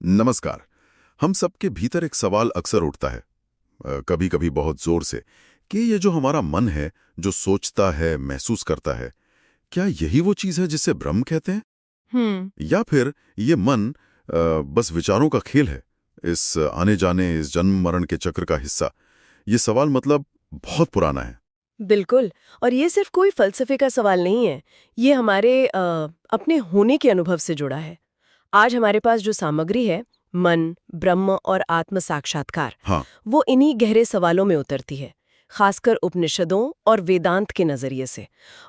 नमस्कार। हम सबके भीतर एक सवाल अक्सर उठता है, कभी कभी बहुत जोर से, कि ये जो हमारा मन है, जो सोचता है, महसूस करता है, क्या यही वो चीज है जिसे ब्रह्म कहते हैं? या फिर ये मन बस विचारों का खेल है, इस आने जाने, इस जन्म मरण के चक्र का हिस्सा? ये सवाल मतलब बहुत पुराना है। बिल्कुल। और ये सिर्फ कोई फलसफे का सवाल नहीं है। ये हमारे अपने होने के अनुभव से जुड़ा है। आज हमारे पास जो सामग्री है, मन, ब्रह्म और आत्म साक्षात्कार, हाँ। वो इन्हीं गहरे सवालों में उतरती है, खासकर उपनिषदों और वेदांत के नजरिए से।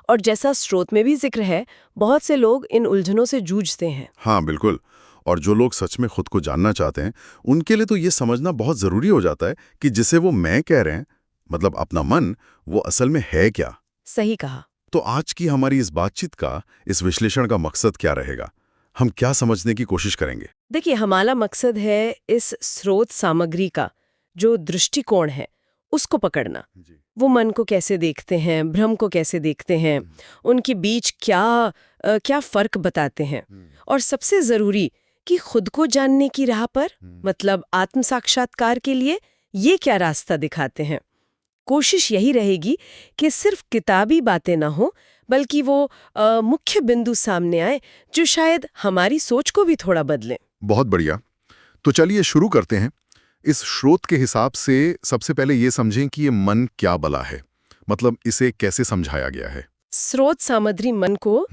और जैसा स्रोत में भी जिक्र है, बहुत से लोग इन उलझनों से जूझते हैं। हाँ, बिल्कुल। और जो लोग सच में खुद को जानना चाहते हैं, उनके लिए तो ये समझना बहुत जरूरी हो जाता है कि जिसे वो मैं कह रहे हैं, मतलब अपना मन, वो असल में है क्या। सही कहा। तो आज की हमारी इस बातचीत का, इस विश्लेषण का मकसद क्या रहेगा? हम क्या समझने की कोशिश करेंगे? देखिए, हमारा मकसद है इस स्रोत सामग्री का जो दृष्टिकोण है, उसको पकड़ना। जी। वो मन को कैसे देखते हैं, भ्रम को कैसे देखते हैं, उनके बीच क्या फर्क बताते हैं, और सबसे जरूरी कि खुद को जानने की राह पर, मतलब आत्म साक्षात्कार के लिए ये क्या रास्ता दिखाते हैं। कोशिश यही रहेगी कि सिर्फ किताबी बातें ना हो, बल्कि वो मुख्य बिंदु सामने आए जो शायद हमारी सोच को भी थोड़ा बदले। बहुत बढ़िया। तो चलिए शुरू करते हैं। इस स्रोत के हिसाब से सबसे पहले ये समझें कि ये मन क्या बला है, मतलब इसे कैसे समझाया गया है। स्रोत सामग्री मन को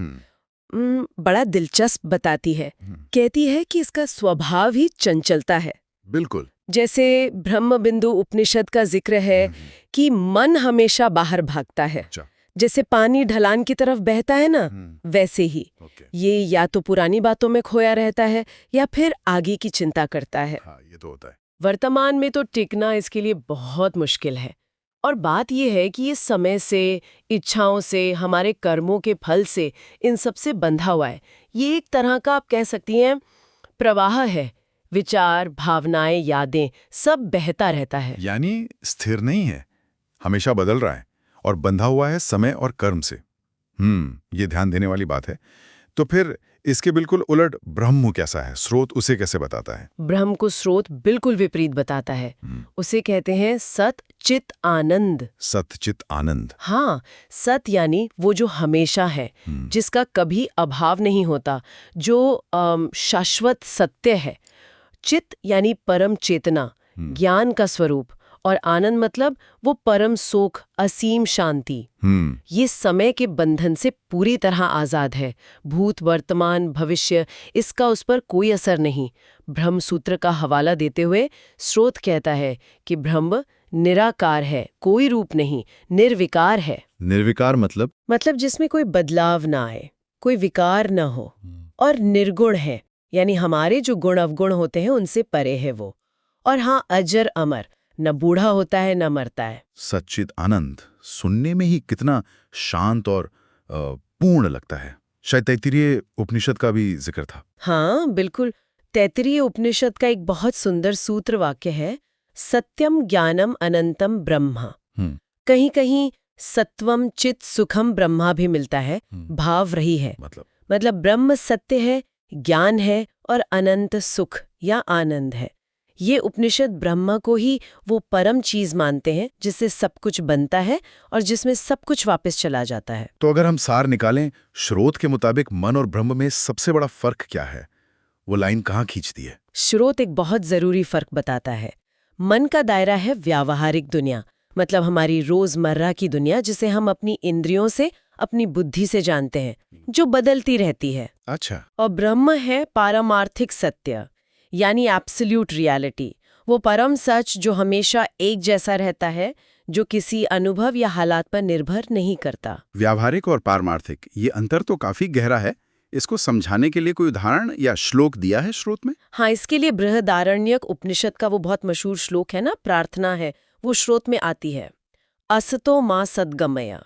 बड़ा दिलचस्प बताती है। कहती है कि इसका स्वभाव ही चंचलता है। बिल्कुल। जैसे ब्रह्म बिंदु उपनिषद का जिक्र है कि मन हमेशा बाहर भागता है। अच्छा। जैसे पानी ढलान की तरफ बहता है ना, वैसे ही ओके। ये या तो पुरानी बातों में खोया रहता है या फिर आगे की चिंता करता है। हाँ, ये तो होता है। वर्तमान में तो टिकना इसके लिए बहुत मुश्किल है। और बात यह है कि ये समय से, इच्छाओं से, हमारे कर्मों के फल से, इन सब से बंधा हुआ है। ये एक तरह का, आप कह सकती हैं, प्रवाह है। विचार, भावनाएं, यादें, सब बहता रहता है। यानी स्थिर नहीं है, हमेशा बदल रहा है और बंधा हुआ है समय और कर्म से। ये ध्यान देने वाली बात है। तो फिर इसके बिल्कुल उलट ब्रह्म कैसा है, स्रोत उसे कैसे बताता है? ब्रह्म को स्रोत बिल्कुल विपरीत बताता है। उसे कहते हैं सत चित आनंद। सतचित आनंद। हाँ, सत यानी वो जो हमेशा है, जिसका कभी अभाव नहीं होता, जो शाश्वत सत्य है। चित यानी परम चेतना, ज्ञान का स्वरूप, और आनंद मतलब वो परम सुख, असीम शांति। ये समय के बंधन से पूरी तरह आजाद है। भूत, वर्तमान, भविष्य, इसका उस पर कोई असर नहीं। ब्रह्म सूत्र का हवाला देते हुए स्रोत कहता है कि ब्रह्म निराकार है, कोई रूप नहीं, निर्विकार है। निर्विकार मतलब जिसमें कोई बदलाव ना आए, कोई विकार ना हो, और निर्गुण है, यानी हमारे जो गुण अवगुण होते हैं उनसे परे है वो। और हाँ, अजर अमर, न बूढ़ा होता है न मरता है। सच्चित आनंद सुनने में ही कितना शांत और पूर्ण लगता है। शायद तैत्तिरीय उपनिषद का भी जिक्र था। हाँ, बिल्कुल। तैत्तिरीय उपनिषद का एक बहुत सुंदर सूत्र वाक्य है, सत्यम ज्ञानम अनंतम ब्रह्मा। कहीं कहीं सत्वम चित सुखम ब्रह्मा भी मिलता है। भाव रही है, मतलब ब्रह्म सत्य है, ज्ञान है, और अनंत सुख या आनंद है। ये उपनिषद ब्रह्म को ही वो परम चीज मानते हैं जिससे सब कुछ बनता है और जिसमें सब कुछ वापस चला जाता है। तो अगर हम सार निकालें, स्रोत के मुताबिक मन और ब्रह्म में सबसे बड़ा फर्क क्या है? वो लाइन कहाँ खींचती है? स्रोत एक बहुत जरूरी फर्क बताता है। मन का दायरा है व्यावहारिक दुनिया, मतलब हमारी रोजमर्रा की दुनिया, जिसे हम अपनी इंद्रियों से, अपनी बुद्धि से जानते हैं, जो बदलती रहती है। अच्छा। और ब्रह्म है पारमार्थिक सत्य, यानी एब्सोल्यूट रियलिटी, वो परम सच जो हमेशा एक जैसा रहता है, जो किसी अनुभव या हालात पर निर्भर नहीं करता। व्यावहारिक और पारमार्थिक, ये अंतर तो काफी गहरा है। इसको समझाने के लिए कोई उदाहरण या श्लोक दिया है स्रोत में? हाँ, इसके लिए बृहदारण्यक उपनिषद का वो बहुत मशहूर श्लोक है ना, प्रार्थना है, वो स्रोत में आती है। असतो माँ सद्गमय,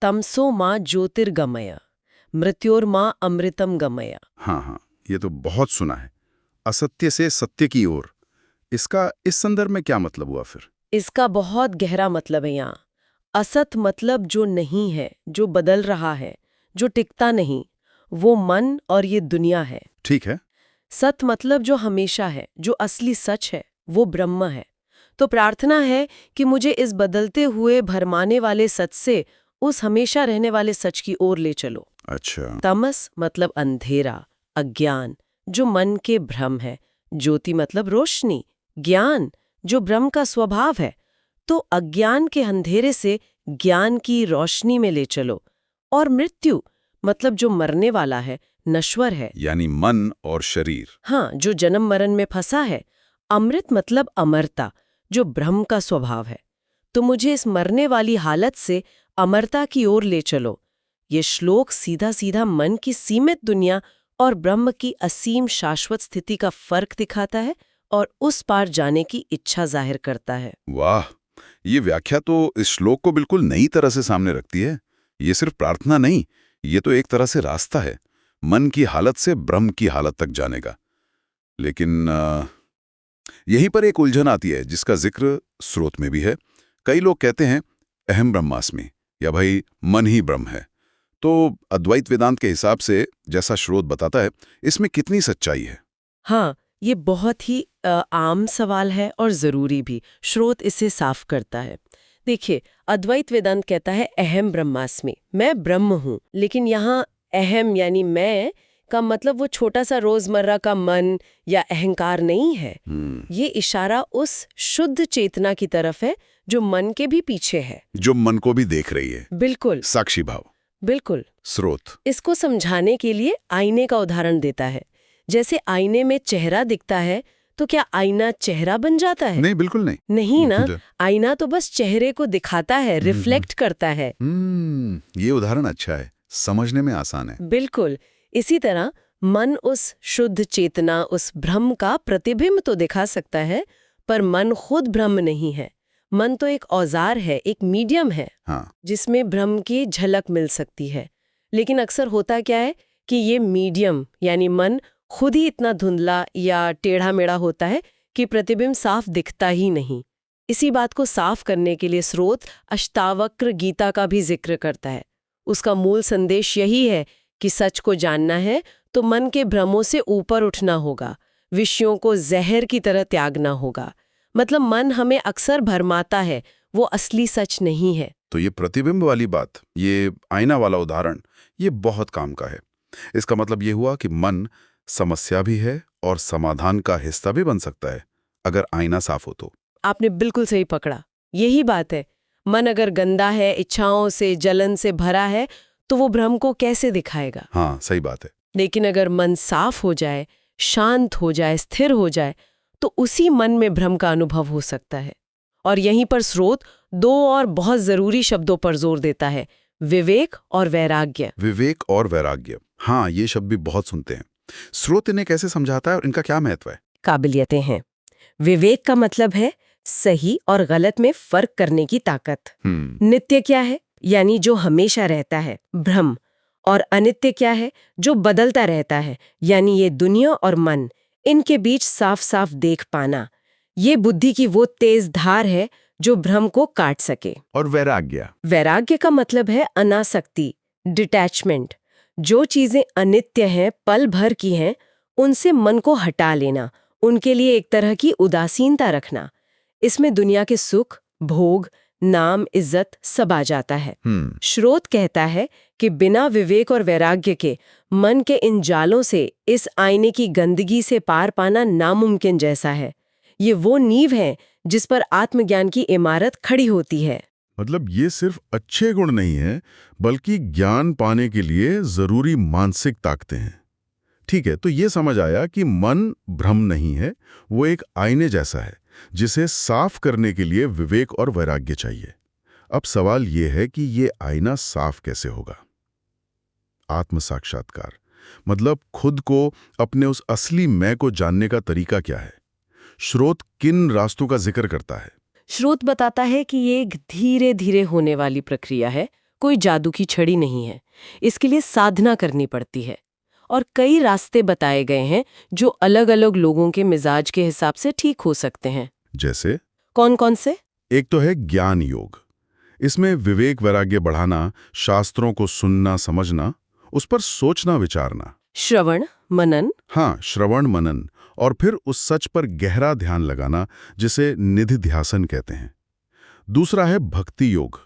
तमसो माँ ज्योतिर्गमय, मृत्योर्माँ अमृतम गमय। हाँ, ये तो बहुत सुना है। असत्य से सत्य की ओर, इसका इस संदर्भ में क्या मतलब हुआ फिर? इसका बहुत गहरा मतलब है यहाँ। असत मतलब जो नहीं है, जो बदल रहा है, जो टिकता नहीं, वो मन और ये दुनिया है। ठीक है। सत मतलब जो हमेशा है, जो असली सच है, वो ब्रह्म है। तो प्रार्थना है कि मुझे इस बदलते हुए भरमाने वाले सच से उस हमेशा रहने वाले सच की ओर ले चलो। अच्छा। तमस मतलब अंधेरा, अज्ञान, जो मन के भ्रम है। ज्योति मतलब रोशनी, ज्ञान, जो ब्रह्म का स्वभाव है। तो अज्ञान के अंधेरे से ज्ञान की रोशनी में ले चलो। और मृत्यु मतलब जो मरने वाला है, नश्वर है, यानी मन और शरीर। हाँ, जो जन्म मरण में फंसा है। अमृत मतलब अमरता, जो ब्रह्म का स्वभाव है। तो मुझे इस मरने वाली हालत से अमरता की ओर ले चलो। ये श्लोक सीधा सीधा मन की सीमित दुनिया और ब्रह्म की असीम शाश्वत स्थिति का फर्क दिखाता है और उस पार जाने की इच्छा जाहिर करता है। वाह, ये व्याख्या तो इस श्लोक को बिल्कुल नई तरह से सामने रखती है। ये सिर्फ प्रार्थना नहीं, ये तो एक तरह से रास्ता है मन की हालत से ब्रह्म की हालत तक जाने का। लेकिन यहीं पर एक उलझन आती है जिसका जिक्र स्रोत में भी है। कई लोग कहते हैं अहम ब्रह्मास्मि, या भाई मन ही ब्रह्म है। तो अद्वैत वेदांत के हिसाब से, जैसा स्रोत बताता है, इसमें कितनी सच्चाई है? हाँ, ये बहुत ही आम सवाल है और ज़रूरी भी। स्रोत इसे साफ करता है। देखिए, अद्वैत वेदांत कहता है अहम ब्रह्मास्मि, मैं ब्रह्म हूँ। लेकिन यहाँ अहम यानी मैं का मतलब वो छोटा सा रोजमर्रा का मन या अहंकार नहीं है। ये इशारा उस शुद्ध चेतना की तरफ है जो मन के भी पीछे है, जो मन को भी देख रही है। बिल्कुल साक्षी भाव। बिल्कुल। स्रोत इसको समझाने के लिए आईने का उदाहरण देता है। जैसे आईने में चेहरा दिखता है, तो क्या आईना चेहरा बन जाता है? नहीं, बिल्कुल नहीं। नहीं ना, आईना तो बस चेहरे को दिखाता है, रिफ्लेक्ट करता है। ये उदाहरण अच्छा है, समझने में आसान है। बिल्कुल। इसी तरह मन उस शुद्ध चेतना, उस ब्रह्म का प्रतिबिंब तो दिखा सकता है, पर मन खुद ब्रह्म नहीं है। मन तो एक औजार है, एक मीडियम है, हाँ। जिसमें ब्रह्म की झलक मिल सकती है। लेकिन अक्सर होता क्या है कि ये मीडियम यानी मन खुद ही इतना धुंधला या टेढ़ा मेढ़ा होता है कि प्रतिबिंब साफ दिखता ही नहीं। इसी बात को साफ करने के लिए स्रोत अष्टावक्र गीता का भी जिक्र करता है। उसका मूल संदेश यही है कि सच को जानना है तो मन के भ्रमों से ऊपर उठना होगा, विषयों को जहर की तरह त्यागना होगा। मतलब मन हमें अक्सर भरमाता है, वो असली सच नहीं है। तो ये प्रतिबिंब वाली बात, ये आईना वाला उदाहरण, ये बहुत काम का है। इसका मतलब ये हुआ कि मन समस्या भी है और समाधान का हिस्सा भी बन सकता है, अगर आईना साफ हो तो। आपने बिल्कुल सही पकड़ा, यही बात है। मन अगर गंदा है, इच्छाओं से, जलन से भरा है, तो वो भ्रम को कैसे दिखाएगा? हाँ, सही बात है। लेकिन अगर मन साफ हो जाए, शांत हो जाए, स्थिर हो जाए, तो उसी मन में भ्रम का अनुभव हो सकता है। और यहीं पर स्रोत दो और बहुत जरूरी शब्दों पर जोर देता है, विवेक और वैराग्य। विवेक और वैराग्य, हाँ, ये शब्द भी बहुत सुनते हैं। स्रोत इन्हें कैसे समझाता है और इनका क्या महत्व है? काबिलियतें हैं। विवेक का मतलब है सही और गलत में फर्क करने की ताकत। नित्य क्या है? यानी जो हमेशा रहता है, ब्रह्म। और अनित्य क्या है? जो बदलता रहता है, यानी ये दुनिया और मन। इनके बीच साफ साफ देख पाना, ये बुद्धि की वो तेज धार है जो भ्रम को काट सके। और वैराग्य? वैराग्य का मतलब है अनासक्ति, डिटैचमेंट। जो चीजें अनित्य हैं, पल भर की हैं, उनसे मन को हटा लेना, उनके लिए एक तरह की उदासीनता रखना। इसमें दुनिया के सुख, भोग, नाम, इज्जत सब आ जाता है। स्रोत कहता है कि बिना विवेक और वैराग्य के मन के इन जालों से, इस आईने की गंदगी से पार पाना नामुमकिन जैसा है। ये वो नींव है जिस पर आत्मज्ञान की इमारत खड़ी होती है। मतलब ये सिर्फ अच्छे गुण नहीं है, बल्कि ज्ञान पाने के लिए जरूरी मानसिक ताकतें हैं। ठीक है, तो ये समझ आया कि मन भ्रम नहीं है, वो एक आईने जैसा है जिसे साफ करने के लिए विवेक और वैराग्य चाहिए। अब सवाल ये है कि ये आईना साफ कैसे होगा? आत्म साक्षात्कार, मतलब खुद को, अपने उस असली मैं को जानने का तरीका क्या है? स्रोत किन रास्तों का जिक्र करता है? स्रोत बताता है कि ये एक धीरे धीरे होने वाली प्रक्रिया है, कोई जादू की छड़ी नहीं है। इसके लिए साधना करनी पड़ती है और कई रास्ते बताए गए हैं जो अलग अलग लोगों के मिजाज के हिसाब से ठीक हो सकते हैं। जैसे? कौन कौन से? एक तो है ज्ञान योग। इसमें विवेक वैराग्य बढ़ाना, शास्त्रों को सुनना समझना, उस पर सोचना विचारना। श्रवण, मनन। हाँ, श्रवण मनन, और फिर उस सच पर गहरा ध्यान लगाना, जिसे निधिध्यासन कहते हैं। दूसरा है भक्ति योग।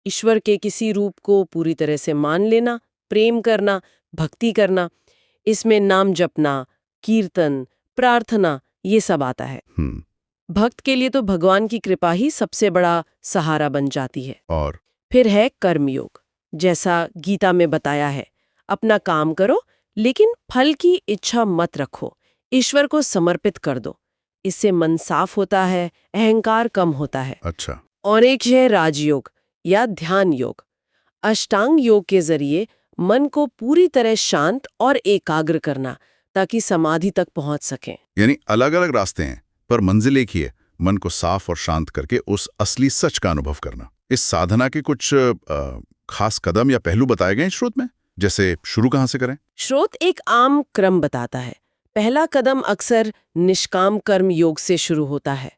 ईश्वर के किसी रूप को पूरी तरह से मान लेना, प्रेम करना, भक्ति करना। इसमें नाम जपना, कीर्तन, प्रार्थना, ये सब आता है। भक्त के लिए तो भगवान की कृपा ही सबसे बड़ा सहारा बन जाती है। और फिर है कर्मयोग, जैसा गीता में बताया है, अपना काम करो लेकिन फल की इच्छा मत रखो, ईश्वर को समर्पित कर दो। इससे मन साफ होता है, अहंकार कम होता है। अच्छा। और एक है राजयोग या ध्यान योग। अष्टांग योग के जरिए मन को पूरी तरह शांत और एकाग्र करना, ताकि समाधि तक पहुंच सकें। यानी अलग अलग रास्ते हैं, पर मंजिल एक ही है, मन को साफ और शांत करके उस असली सच का अनुभव करना। इस साधना के कुछ खास कदम या पहलू बताए गए स्रोत में, जैसे शुरू कहाँ से करें? स्रोत एक आम क्रम बताता है। पहला कदम अक्सर निष्काम कर्म योग से शुरू होता है।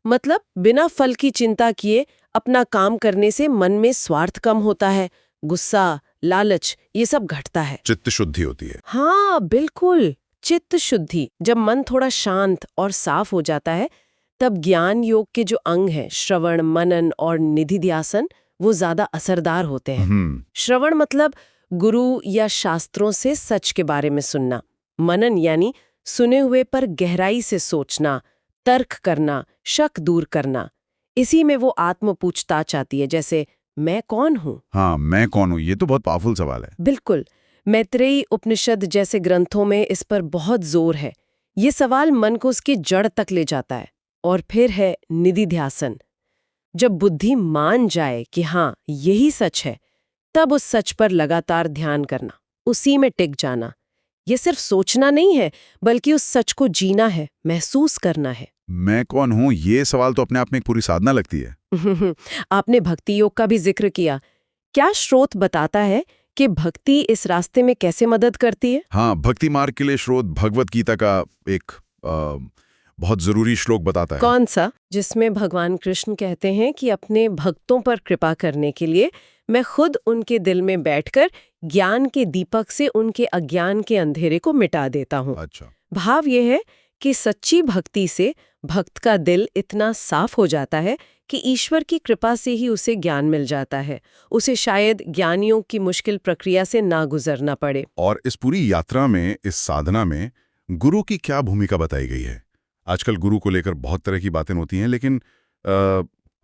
मतलब बिना फल की चिंता किए अपना काम करने से मन में स्वार्थ कम होता है, गुस्सा, लालच, ये सब घटता है। चित्त शुद्धि होती है। हाँ बिल्कुल, चित्त शुद्धि। जब मन थोड़ा शांत और साफ हो जाता है, तब ज्ञान योग के जो अंग हैं, श्रवण, मनन और निधिध्यासन, वो ज्यादा असरदार होते हैं। श्रवण मतलब गुरु या शास्त्रों से सच के बारे में सुनना। मनन यानी सुने हुए पर गहराई से सोचना, तर्क करना, शक दूर करना। इसी में वो आत्म पूछताछ आती है, जैसे मैं कौन हूँ? हाँ, मैं कौन हूँ, ये तो बहुत पावरफुल सवाल है। बिल्कुल। मैत्रेयी उपनिषद जैसे ग्रंथों में इस पर बहुत जोर है। ये सवाल मन को उसकी जड़ तक ले जाता है। और फिर है निधिध्यासन। जब बुद्धि मान जाए कि हाँ यही सच है, तब उस सच पर लगातार ध्यान करना, उसी में टिक जाना। ये सिर्फ सोचना नहीं है, बल्कि उस सच को जीना है, महसूस करना है। मैं कौन हूँ, ये सवाल तो अपने आप में एक पूरी साधना लगती है। आपने भक्ति योग का भी जिक्र किया। क्या स्रोत बताता है कि भक्ति इस रास्ते में कैसे मदद करती है? हाँ, भक्ति मार्ग के लिए स्रोत भगवत गीता का एक बहुत जरूरी श्लोक बताता है। कौन सा? जिसमें भगवान कृष्ण कहते हैं कि अपने भक्तों पर कृपा करने के लिए मैं खुद उनके दिल में बैठकर ज्ञान के दीपक से उनके अज्ञान के अंधेरे को मिटा देता हूँ। अच्छा। भाव यह है कि सच्ची भक्ति से भक्त का दिल इतना साफ हो जाता है कि ईश्वर की कृपा से ही उसे ज्ञान मिल जाता है। उसे शायद ज्ञानियों की मुश्किल प्रक्रिया से ना गुजरना पड़े। और इस पूरी यात्रा में, इस साधना में गुरु की क्या भूमिका बताई गई है? आजकल गुरु को लेकर बहुत तरह की बातें होती हैं, लेकिन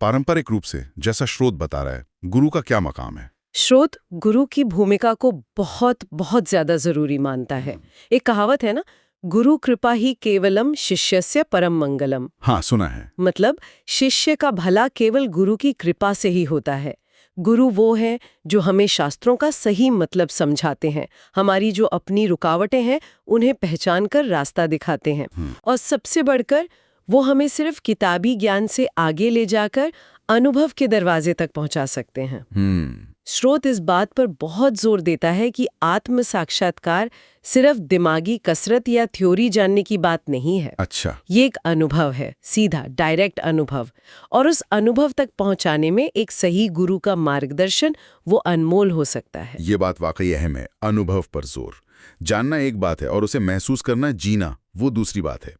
पारंपरिक रूप से जैसा स्रोत बता रहा है, गुरु का क्या मकाम है? स्रोत गुरु की भूमिका को बहुत बहुत ज्यादा जरूरी मानता है। एक कहावत है ना, गुरु कृपा ही केवलम शिष्यस्य परम मंगलम। हाँ, सुना है। मतलब शिष्य का भला केवल गुरु की कृपा से ही होता है। गुरु वो हैं जो हमें शास्त्रों का सही मतलब समझाते हैं, हमारी जो अपनी रुकावटें हैं उन्हें पहचान कर रास्ता दिखाते हैं, और सबसे बढ़कर वो हमें सिर्फ किताबी ज्ञान से आगे ले जाकर अनुभव के दरवाजे तक पहुंचा सकते हैं। स्रोत इस बात पर बहुत जोर देता है कि आत्म साक्षात्कार सिर्फ दिमागी कसरत या थ्योरी जानने की बात नहीं है। अच्छा। ये एक अनुभव है, सीधा डायरेक्ट अनुभव। और उस अनुभव तक पहुंचाने में एक सही गुरु का मार्गदर्शन वो अनमोल हो सकता है। ये बात वाकई अहम है। अनुभव पर जोर। जानना एक बात है और उसे महसूस करना, जीना, वो दूसरी बात है।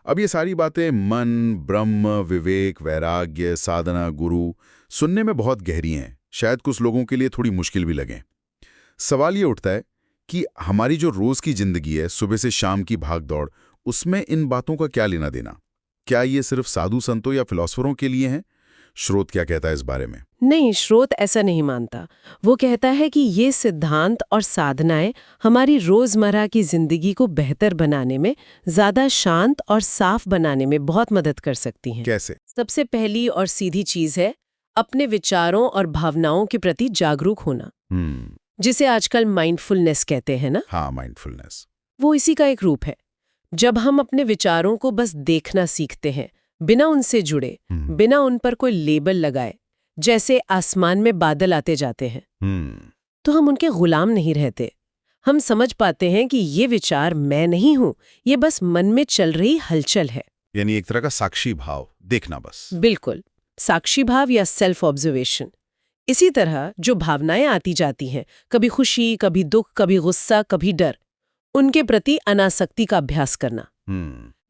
अब ये सारी बातें मन, ब्रह्म, विवेक, वैराग्य, साधना, गुरु सुनने में बहुत गहरी हैं, शायद कुछ लोगों के लिए थोड़ी मुश्किल भी लगें। सवाल ये उठता है कि हमारी जो रोज की जिंदगी है, सुबह से शाम की भागदौड़, उसमें इन बातों का क्या लेना देना? क्या ये सिर्फ साधु संतों या फिलोसफरों के लिए हैं? स्रोत क्या कहता है इस बारे में? नहीं, स्रोत ऐसा नहीं मानता। वो कहता है कि ये सिद्धांत और साधनाएं हमारी रोजमर्रा की जिंदगी को बेहतर बनाने में, ज्यादा शांत और साफ बनाने में बहुत मदद कर सकती हैं। कैसे? सबसे पहली और सीधी चीज है अपने विचारों और भावनाओं के प्रति जागरूक होना, जिसे आजकल माइंडफुलनेस कहते हैं ना। हाँ, माइंडफुलनेस। वो इसी का एक रूप है। जब हम अपने विचारों को बस देखना सीखते हैं, बिना उनसे जुड़े, बिना उन पर कोई लेबल लगाए, जैसे आसमान में बादल आते जाते हैं, तो हम उनके गुलाम नहीं रहते। हम समझ पाते हैं कि ये विचार मैं नहीं हूं, ये बस मन में चल रही हलचल है। यानी एक तरह का साक्षी भाव, देखना बस। बिल्कुल, साक्षी भाव या सेल्फ ऑब्जर्वेशन। इसी तरह जो भावनाएं आती जाती हैं, कभी खुशी, कभी दुख, कभी गुस्सा, कभी डर, उनके प्रति अनासक्ति का अभ्यास करना,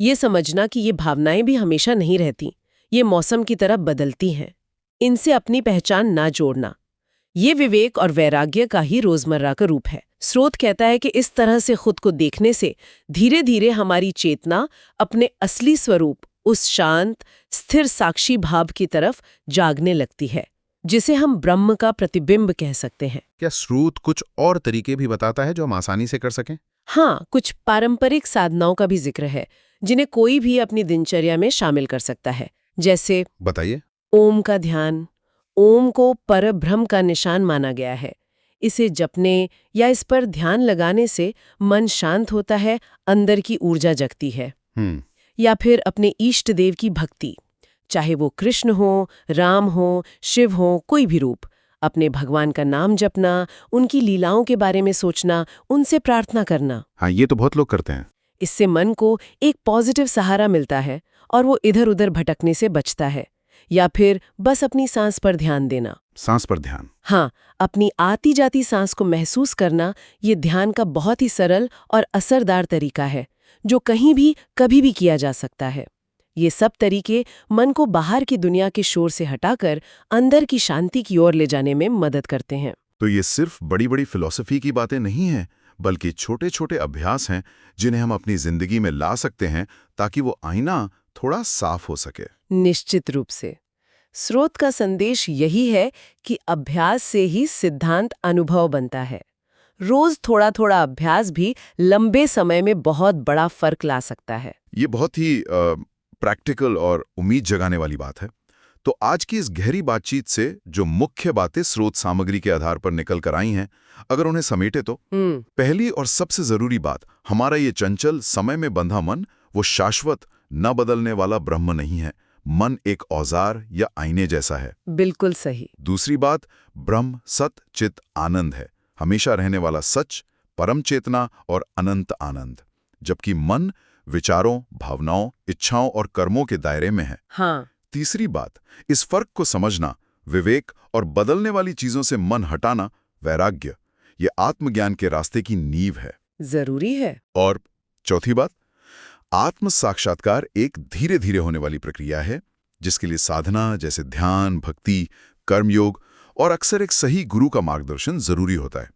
ये समझना कि ये भावनाएं भी हमेशा नहीं रहती, ये मौसम की तरह बदलती हैं, इनसे अपनी पहचान ना जोड़ना, ये विवेक और वैराग्य का ही रोजमर्रा का रूप है। स्रोत कहता है कि इस तरह से खुद को देखने से धीरे धीरे हमारी चेतना अपने असली स्वरूप, उस शांत स्थिर साक्षी भाव की तरफ जागने लगती है, जिसे हम ब्रह्म का प्रतिबिंब कह सकते हैं। क्या स्रोत कुछ और तरीके भी बताता है जो हम आसानी से कर सकें? हाँ, कुछ पारंपरिक साधनाओं का भी जिक्र है जिन्हें कोई भी अपनी दिनचर्या में शामिल कर सकता है। जैसे बताइए। ओम का ध्यान। ओम को परब्रह्म का निशान माना गया है। इसे जपने या इस पर ध्यान लगाने से मन शांत होता है, अंदर की ऊर्जा जगती है। या फिर अपने इष्ट देव की भक्ति, चाहे वो कृष्ण हो, राम हो, शिव हो, कोई भी रूप, अपने भगवान का नाम जपना, उनकी लीलाओं के बारे में सोचना, उनसे प्रार्थना करना। हाँ, ये तो बहुत लोग करते हैं। इससे मन को एक पॉजिटिव सहारा मिलता है और वो इधर उधर भटकने से बचता है। या फिर बस अपनी सांस पर ध्यान देना। सांस पर ध्यान? हाँ, अपनी आती जाती सांस को महसूस करना, ये ध्यान का बहुत ही सरल और असरदार तरीका है जो कहीं भी कभी भी किया जा सकता है। ये सब तरीके मन को बाहर की दुनिया के शोर से हटाकर अंदर की शांति की ओर ले जाने में मदद करते हैं। तो ये सिर्फ बड़ी बड़ी फिलॉसफी की बातें नहीं हैं, बल्कि छोटे छोटे अभ्यास हैं जिन्हें हम अपनी जिंदगी में ला सकते हैं ताकि वो आईना थोड़ा साफ हो सके। निश्चित रूप से स्रोत का संदेश यही है कि अभ्यास से ही सिद्धांत अनुभव बनता है। रोज थोड़ा थोड़ा अभ्यास भी लंबे समय में बहुत बड़ा फर्क ला सकता है। ये बहुत ही प्रैक्टिकल और उम्मीद जगाने वाली बात है। तो आज की इस गहरी बातचीत से जो मुख्य बातें स्रोत सामग्री के आधार पर निकल कर आई हैं, अगर उन्हें समेटे तो पहली और सबसे जरूरी बात, हमारा ये चंचल समय में बंधा मन वो शाश्वत न बदलने वाला ब्रह्म नहीं है। मन एक औजार या आईने जैसा है। बिल्कुल सही। दूसरी बात, ब्रह्म सत चित आनंद है, हमेशा रहने वाला सच, परम चेतना और अनंत आनंद, जबकि मन विचारों, भावनाओं, इच्छाओं और कर्मों के दायरे में है। हाँ। तीसरी बात, इस फर्क को समझना, विवेक और बदलने वाली चीजों से मन हटाना, वैराग्य, ये आत्मज्ञान के रास्ते की नींव है। जरूरी है। और चौथी बात, आत्म साक्षात्कार एक धीरे धीरे होने वाली प्रक्रिया है, जिसके लिए साधना जैसे ध्यान, भक्ति, कर्मयोग और अक्सर एक सही गुरु का मार्गदर्शन जरूरी होता है,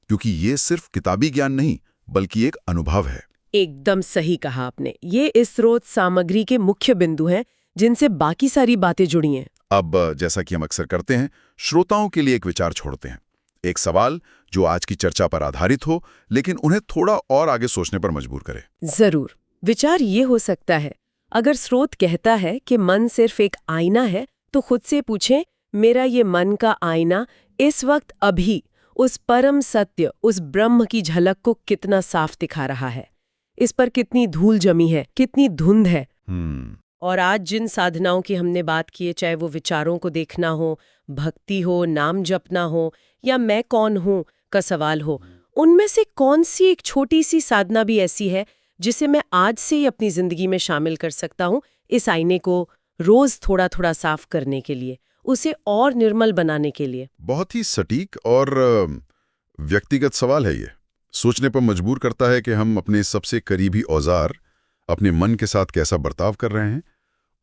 क्योंकि ये सिर्फ किताबी ज्ञान नहीं बल्कि एक अनुभव है। एकदम सही कहा आपने। ये इस स्रोत सामग्री के मुख्य बिंदु हैं जिनसे बाकी सारी बातें जुड़ी हैं। अब जैसा कि हम अक्सर करते हैं, श्रोताओं के लिए एक विचार छोड़ते हैं, एक सवाल जो आज की चर्चा पर आधारित हो लेकिन उन्हें थोड़ा और आगे सोचने पर मजबूर करे। जरूर। विचार ये हो सकता है, अगर स्रोत कहता है कि मन सिर्फ एक आईना है, तो खुद से पूछें, मेरा ये मन का आईना इस वक्त अभी उस परम सत्य, उस ब्रह्म की झलक को कितना साफ दिखा रहा है? इस पर कितनी धूल जमी है, कितनी धुंध है? और आज जिन साधनाओं की हमने बात की है, चाहे वो विचारों को देखना हो, भक्ति हो, नाम जपना हो, या मैं कौन हूं का सवाल हो, उनमें से कौन सी एक छोटी सी साधना भी ऐसी है जिसे मैं आज से ही अपनी जिंदगी में शामिल कर सकता हूं, इस आईने को रोज थोड़ा थोड़ा साफ करने के लिए, उसे और निर्मल बनाने के लिए? बहुत ही सटीक और व्यक्तिगत सवाल है ये। सोचने पर मजबूर करता है कि हम अपने सबसे करीबी औजार अपने मन के साथ कैसा बर्ताव कर रहे हैं।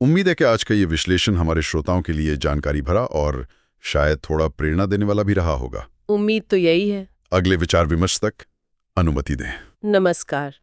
उम्मीद है कि आज का ये विश्लेषण हमारे श्रोताओं के लिए जानकारी भरा और शायद थोड़ा प्रेरणा देने वाला भी रहा होगा। उम्मीद तो यही है। अगले विचार विमर्श तक अनुमति दें। नमस्कार।